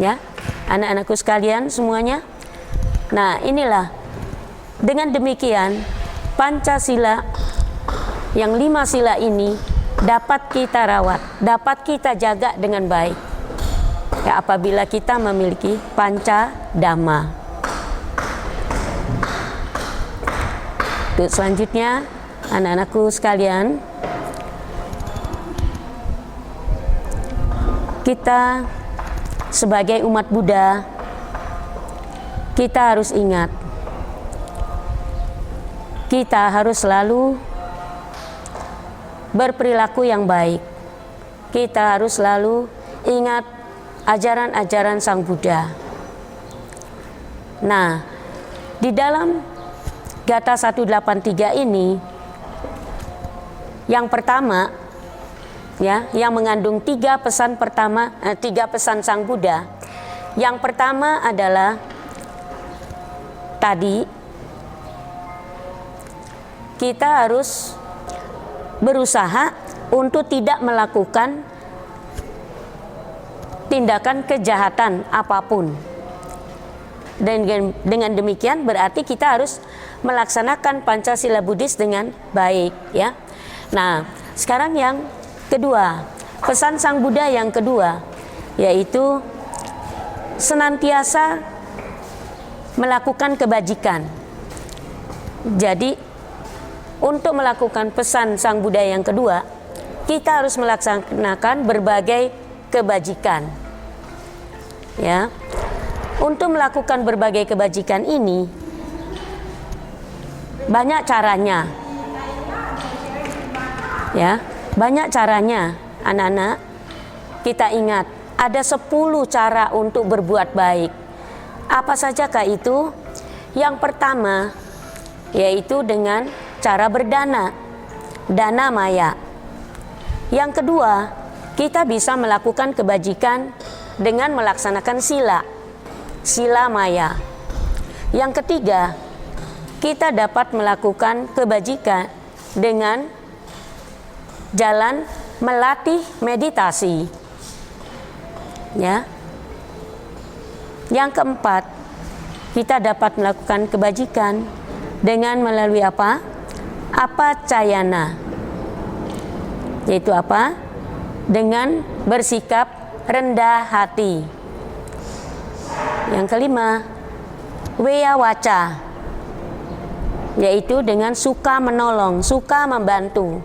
Ya, anak-anakku sekalian semuanya. Nah, inilah dengan demikian Pancasila yang 5 sila ini dapat kita rawat, dapat kita jaga dengan baik. Ya, apabila kita memiliki Pancadhamma. Untuk selanjutnya, anak-anakku sekalian, kita sebagai umat Buddha, kita harus ingat, kita harus selalu berperilaku yang baik. Kita harus selalu ingat ajaran-ajaran Sang Buddha. Nah, di dalam Gatha 183 ini, yang pertama, ya, yang mengandung 3 pesan pertama, 3 pesan Sang Buddha. Yang pertama adalah tadi kita harus berusaha untuk tidak melakukan tindakan kejahatan apapun. Dan dengan demikian berarti kita harus melaksanakan Pancasila Buddhis dengan baik, ya. Nah, sekarang yang kedua, pesan Sang Buddha yang kedua, yaitu senantiasa melakukan kebajikan. Jadi untuk melakukan pesan Sang Buddha yang kedua, kita harus melaksanakan berbagai kebajikan. Ya. Untuk melakukan berbagai kebajikan ini banyak caranya. Ya, banyak caranya, anak-anak. Kita ingat, ada 10 cara untuk berbuat baik. Apa sajakah itu? Yang pertama, yaitu dengan cara berdana, dana maya. Yang kedua, kita bisa melakukan kebajikan dengan melaksanakan sila, sila maya. Yang ketiga, kita dapat melakukan kebajikan dengan jalan melatih meditasi. Ya. Yang keempat, kita dapat melakukan kebajikan dengan melalui apa? Apacayana. Yaitu apa? Dengan bersikap rendah hati. Yang kelima, weya waca, yaitu dengan suka menolong, suka membantu.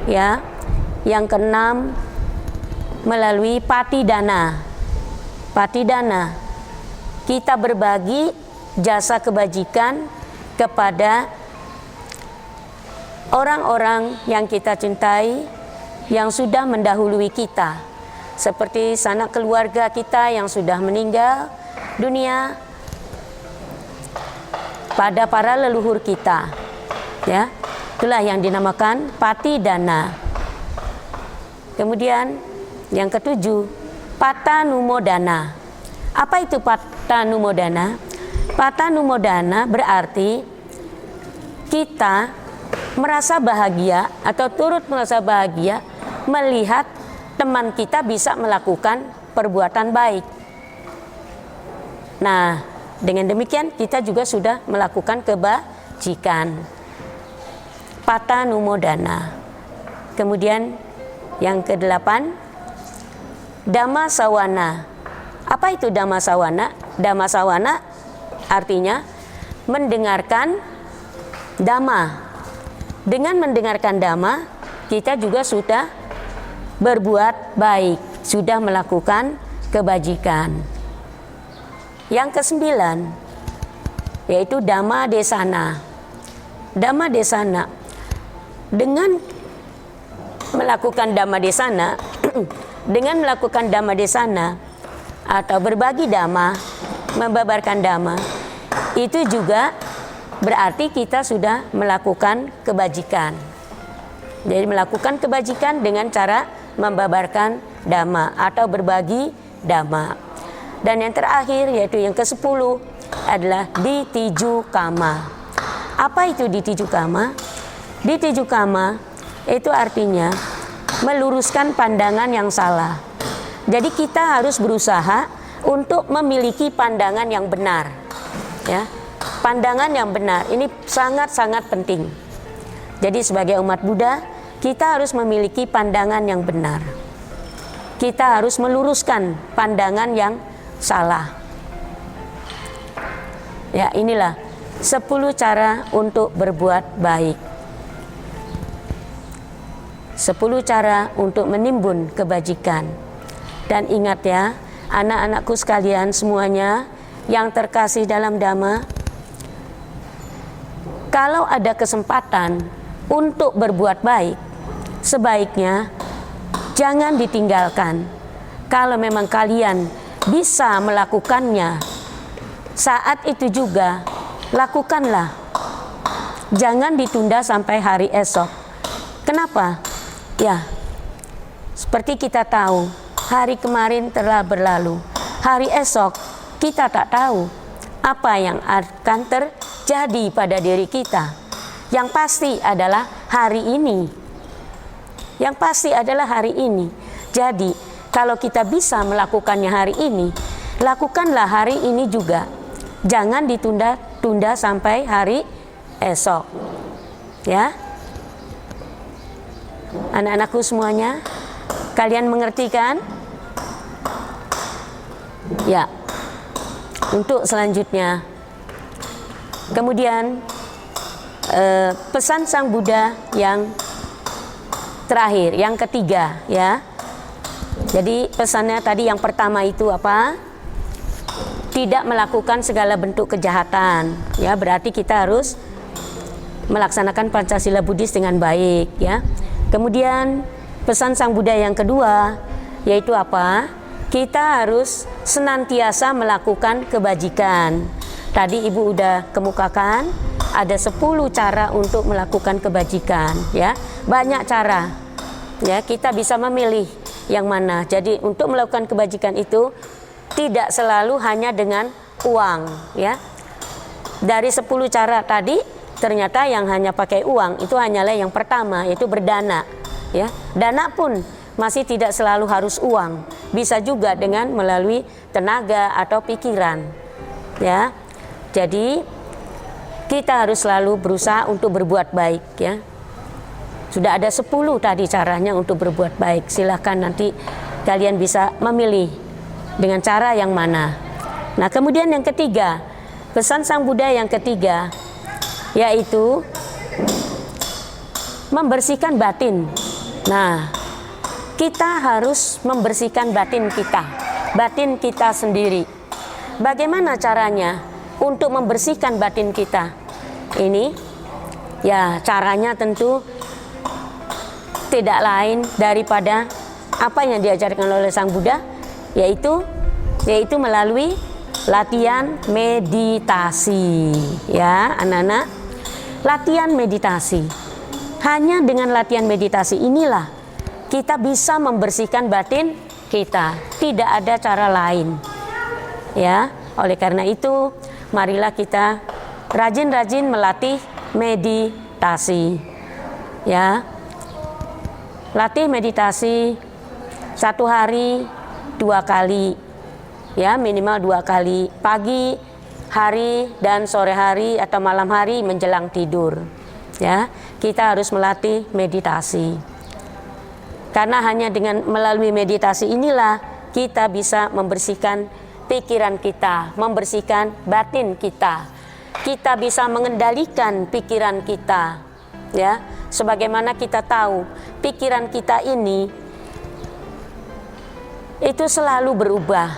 Ya. Yang keenam, melalui patidana. Patidana, kita berbagi jasa kebajikan kepada orang-orang yang kita cintai, yang sudah mendahului kita, seperti sanak keluarga kita yang sudah meninggal dunia, pada para leluhur kita. Ya, itulah yang dinamakan patidana. Kemudian yang ketujuh, patanumodana. Apa itu patanumodana? Patanumodana berarti kita merasa bahagia atau turut merasa bahagia melihat teman kita bisa melakukan perbuatan baik. Nah, dengan demikian kita juga sudah melakukan kebajikan. Patanumodana. Kemudian yang kedelapan, Dhamma sawana. Apa itu Dhamma sawana? Dhamma sawana artinya mendengarkan Dhamma. Dengan mendengarkan Dhamma, kita juga sudah berbuat baik, sudah melakukan kebajikan. Yang kesembilan, yaitu Dhamma desana. Dhamma desana, dengan melakukan Dhamma desana, dengan melakukan Dhamma desana atau berbagi Dhamma, membabarkan Dhamma, itu juga berarti kita sudah melakukan kebajikan. Jadi melakukan kebajikan dengan cara membabarkan Dhamma atau berbagi Dhamma. Dan yang terakhir, yaitu yang ke-10, adalah ditiju kama. Apa itu ditiju kama? Ditiju kama itu artinya meluruskan pandangan yang salah. Jadi kita harus berusaha untuk memiliki pandangan yang benar. Ya, pandangan yang benar ini sangat-sangat penting. Jadi sebagai umat Buddha, kita harus memiliki pandangan yang benar. Kita harus meluruskan pandangan yang salah. Ya, inilah 10 cara untuk berbuat baik. 10 cara untuk menimbun kebajikan. Dan ingat ya, anak-anakku sekalian semuanya yang terkasih dalam Dhamma, kalau ada kesempatan untuk berbuat baik, sebaiknya jangan ditinggalkan. Kalau memang kalian bisa melakukannya, saat itu juga lakukanlah. Jangan ditunda sampai hari esok. Kenapa? Ya, seperti kita tahu, hari kemarin telah berlalu. Hari esok kita tak tahu apa yang akan terjadi pada diri kita. Yang pasti adalah hari ini. Yang pasti adalah hari ini. Jadi, kalau kita bisa melakukannya hari ini, lakukanlah hari ini juga. Jangan ditunda-tunda sampai hari esok. Ya. Anak-anakku semuanya, kalian mengerti kan? Ya. Untuk selanjutnya, kemudian pesan Sang Buddha yang terakhir, yang ketiga, ya. Jadi pesannya tadi yang pertama itu apa? Tidak melakukan segala bentuk kejahatan, ya. Berarti kita harus melaksanakan Pancasila Buddhis dengan baik, ya. Kemudian pesan Sang Buddha yang kedua yaitu apa? Kita harus senantiasa melakukan kebajikan. Tadi Ibu udah kemukakan ada 10 cara untuk melakukan kebajikan, ya. Banyak cara. Ya, kita bisa memilih yang mana. Jadi untuk melakukan kebajikan itu tidak selalu hanya dengan uang, ya. Dari 10 cara tadi ternyata yang hanya pakai uang itu hanyalah yang pertama, yaitu berdana, ya. Dana pun masih tidak selalu harus uang. Bisa juga dengan melalui tenaga atau pikiran, ya. Jadi kita harus selalu berusaha untuk berbuat baik, ya. Sudah ada 10 tadi caranya untuk berbuat baik. Silahkan nanti kalian bisa memilih dengan cara yang mana. Nah, kemudian yang ketiga, pesan Sang Buddha yang ketiga yaitu membersihkan batin. Nah, kita harus membersihkan batin kita sendiri. Bagaimana caranya untuk membersihkan batin kita? Ini ya, caranya tentu tidak lain daripada apa yang diajarkan oleh Sang Buddha, yaitu melalui latihan meditasi, ya anak-anak. Latihan meditasi. Hanya dengan latihan meditasi inilah kita bisa membersihkan batin kita. Tidak ada cara lain, ya. Oleh karena itu, marilah kita rajin-rajin melatih meditasi, ya. Latih meditasi 1 hari 2 kali, ya, minimal 2 kali, pagi hari dan sore hari atau malam hari menjelang tidur, ya. Kita harus melatih meditasi, karena hanya dengan melalui meditasi inilah kita bisa membersihkan pikiran kita, membersihkan batin kita. Kita bisa mengendalikan pikiran kita, ya. Sebagaimana kita tahu, pikiran kita ini itu selalu berubah,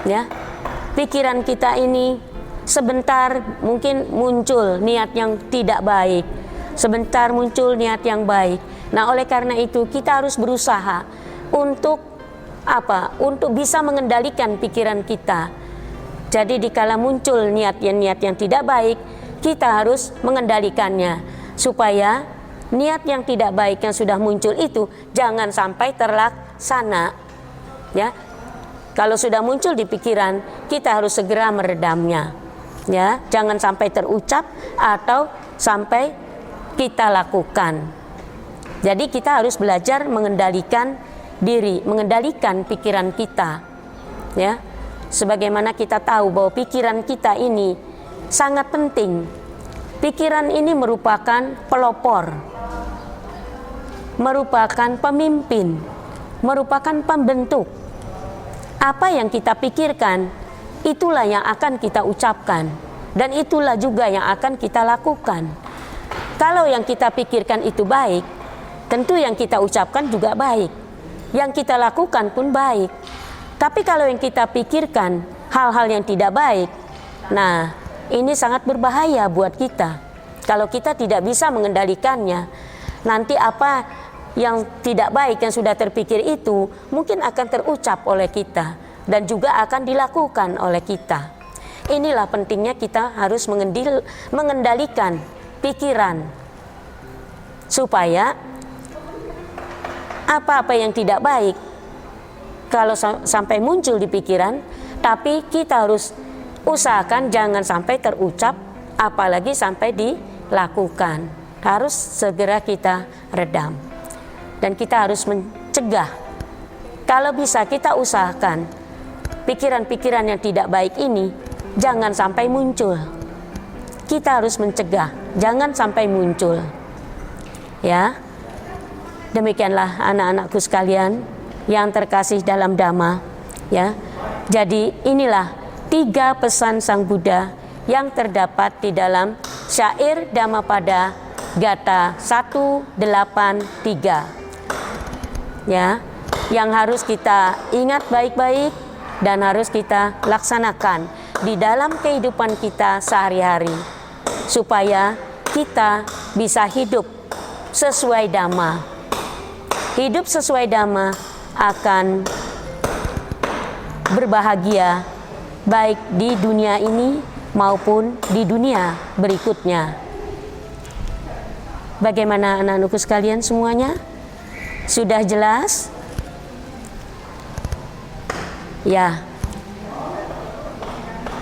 ya. Pikiran kita ini sebentar mungkin muncul niat yang tidak baik, sebentar muncul niat yang baik. Nah, oleh karena itu kita harus berusaha untuk apa? Untuk bisa mengendalikan pikiran kita. Jadi dikala muncul niat yang tidak baik, kita harus mengendalikannya supaya niat yang tidak baik yang sudah muncul itu jangan sampai terlaksana, ya. Kalau sudah muncul di pikiran, kita harus segera meredamnya, ya. Jangan sampai terucap atau sampai kita lakukan. Jadi kita harus belajar mengendalikan diri, mengendalikan pikiran kita, ya. sebagaimana kita tahu bahwa pikiran kita ini sangat penting. Pikiran ini merupakan pelopor, merupakan pemimpin, merupakan pembentuk. Apa yang kita pikirkan, itulah yang akan kita ucapkan, dan itulah juga yang akan kita lakukan. Kalau yang kita pikirkan itu baik, tentu yang kita ucapkan juga baik, yang kita lakukan pun baik. Tapi kalau yang kita pikirkan hal-hal yang tidak baik, nah ini sangat berbahaya buat kita. Kalau kita tidak bisa mengendalikannya, nanti apa yang tidak baik yang sudah terpikir itu mungkin akan terucap oleh kita dan juga akan dilakukan oleh kita. Inilah pentingnya kita harus mengendalikan pikiran, supaya apa-apa yang tidak baik kalau sampai muncul di pikiran, tapi kita harus usahakan jangan sampai terucap, apalagi sampai dilakukan. Harus segera kita redam. Dan kita harus mencegah. Kalau bisa kita usahakan pikiran-pikiran yang tidak baik ini jangan sampai muncul. Kita harus mencegah, jangan sampai muncul. Ya. Demikianlah anak-anakku sekalian yang terkasih dalam Dhamma, ya. Jadi inilah 3 pesan Sang Buddha yang terdapat di dalam syair Dhammapada Gata 183. Ya, yang harus kita ingat baik-baik dan harus kita laksanakan di dalam kehidupan kita sehari-hari, supaya kita bisa hidup sesuai Dhamma. Hidup sesuai Dhamma akan berbahagia baik di dunia ini maupun di dunia berikutnya. Bagaimana anak-anakku sekalian semuanya? Sudah jelas? Ya.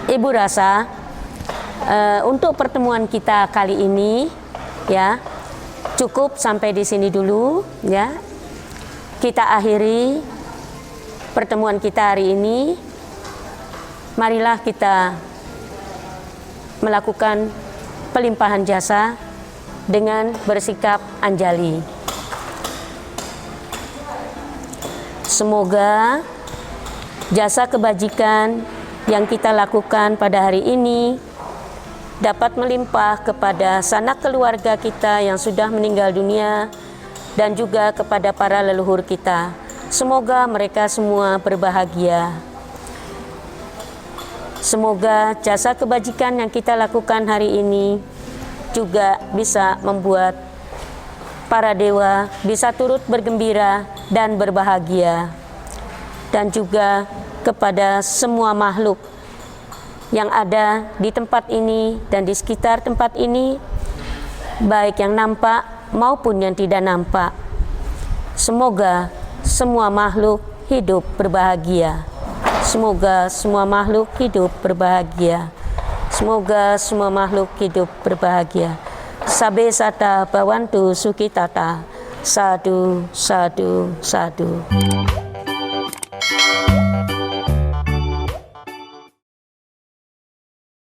Ibu rasa untuk pertemuan kita kali ini, ya, cukup sampai di sini dulu, ya. Kita akhiri pertemuan kita hari ini. Marilah kita melakukan pelimpahan jasa dengan bersikap anjali. Semoga jasa kebajikan yang kita lakukan pada hari ini dapat melimpah kepada sanak keluarga kita yang sudah meninggal dunia dan juga kepada para leluhur kita. Semoga mereka semua berbahagia. Semoga jasa kebajikan yang kita lakukan hari ini juga bisa membuat para dewa bisa turut bergembira dan berbahagia, dan juga kepada semua makhluk yang ada di tempat ini dan di sekitar tempat ini, baik yang nampak maupun yang tidak nampak. Semoga semua makhluk hidup berbahagia. Semoga semua makhluk hidup berbahagia. Semoga semua makhluk hidup berbahagia. Sabe sata bhavantu sukhitata. Sadhu, sadhu, sadhu.